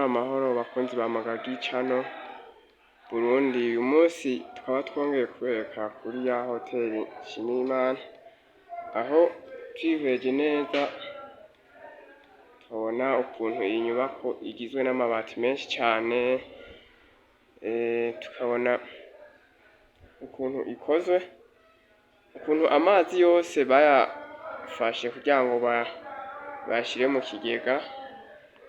amahoro bakunzi ba Magagi Channel Burundi. Uyu munsi tukaba twongeye kubereka kuri ya hoteli Nshimiyimana, aho twihweje neza tubona ukuntu iyi nyubako igizwe n'amabati menshi cyane, tukabona ukuntu ikozwe, ukuntu amazi yose bayafashe kugira ngo bashyire mu kigega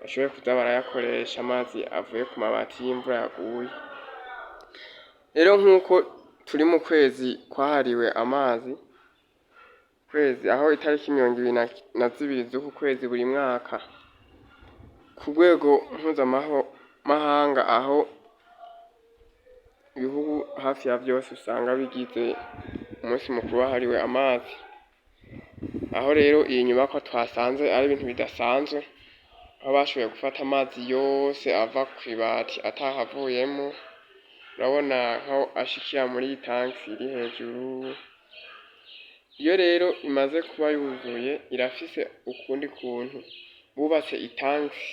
bashobore kuza barayakoresha, amazi avuye ku mabati y'imvura yaguye. Rero nk'uko turi mu kwezi kwahariwe amazi, kwezi aho itariki 22 z'uku kwezi buri mwaka ku rwego mpuzamahanga, aho ibihugu hafi ya byose usanga bigize umunsi mukuru wahariwe amazi. Aho rero iyi nyubako twasanze ari ibintu bidasanzwe, aho bashoboye gufata amazi yose ava ku ibati atahavuyemo. Urabona nkaho ashikira muri tanki iri hejuru. Iyo rero imaze kuba yuzuye irafise ukundi kuntu bubatse itanki.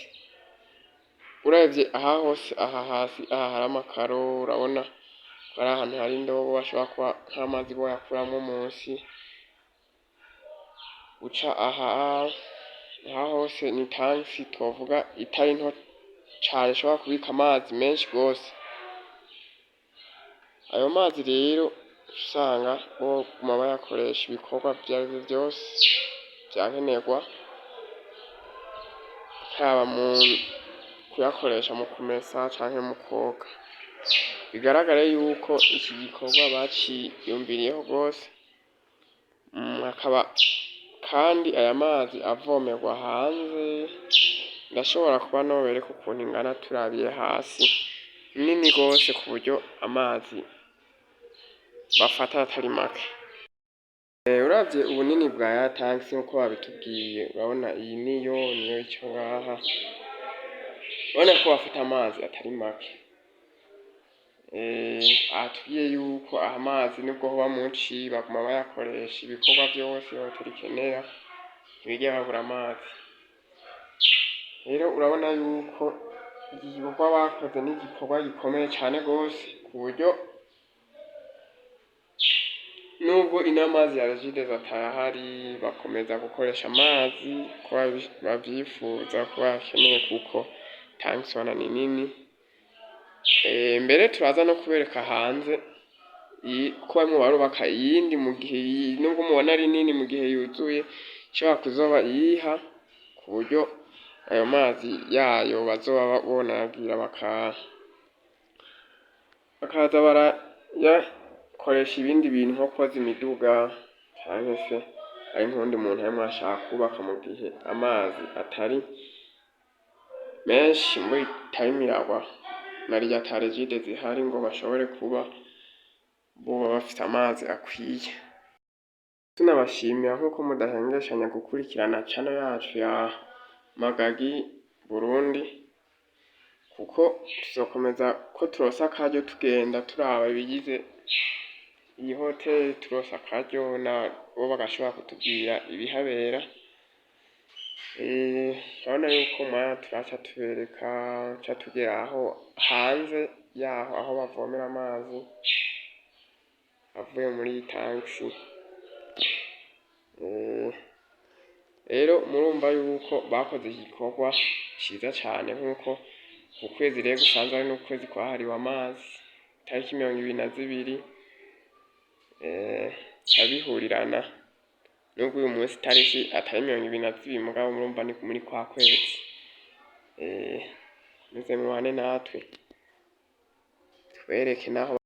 Uravye aha hose, aha hasi, aha hari amakaro, urabona ko ari ahantu hari indobo bashobora kuba nk'amazi boyakuramwo munsi. Uca aha hose ni tanki twovuga itari nto cane, ishobora kubika amazi menshi gose. Ayo mazi rero usanga boguma bayakoresha ibikorwa vyarivyo vyose vyankenerwa, haba mu kuyakoresha mu kumesa canke mu koga. Bigaragare yuko iki gikorwa baciyumviriyeho rwose, akaba kandi aya mazi avomerwa hanze. Ndashobora kuba nobereka ukuntu ingana turabiye hasi, nini gose ku buryo amazi bafata atari make. Uravye ubunini bwa ya tanki nkuko babitubwiye, urabona iyi niyo ica ngaha, urabona ko bafata amazi atari make. Atubwiye yuko aha mazi nubwo hoba muci baguma bayakoresha ibikorwa vyose hoteli ikenera, ntibigera babura amazi. Rero urabona yuko iki gikorwa bakoze ni igikorwa gikomeye cane gose, ku buryo nubwo inamazi ya Regideso atahari bakomeza gukoresha amazi ko bavyifuza, ko bakeneye, kuko tanki ubona ni nini. Mbere turaza no kubereka hanze ko barimo barubaka iyindi, mu gihe nubwo mubona ari nini, mu gihe yuzuye ishobora kuzoba iyiha, ku buryo ayo mazi yayo bazoba bonagira bakaza barayakoresha ibindi bintu nko koza imiduga, canke se ari nk'undi muntu arimwo ashaka kubaka mu gihe amazi atari menshi, imvura itarimo iragwa, nariya ata Regideso zihari ngo bashobore kuba boba bafite amazi akwiye. Tunabashimira nkuko mudahengeshanya gukurikirana channel yacu ya Magagi Burundi, kuko tuzokomeza ko turosa akaryo tugenda turaba ibigize iyi hoteli, turosa akaryo nabo bagashobora kutubwira ibihabera. Urabona yuko turaca tubereka, tuca tugera aho hanze yaho aho bavomera amazi avuye muri iyi tanki. Rero murumva yuko bakoze igikorwa ciza cane, nkuko ku kwezi rero gusanzwe ari n'ukwezi kwahariwe amazi, itariki 22 cabihurirana nubwo uyu munsi itariki atari 22, mugabo murumva ni muri kwa kwezi. Muze mubane natwe tubereke naho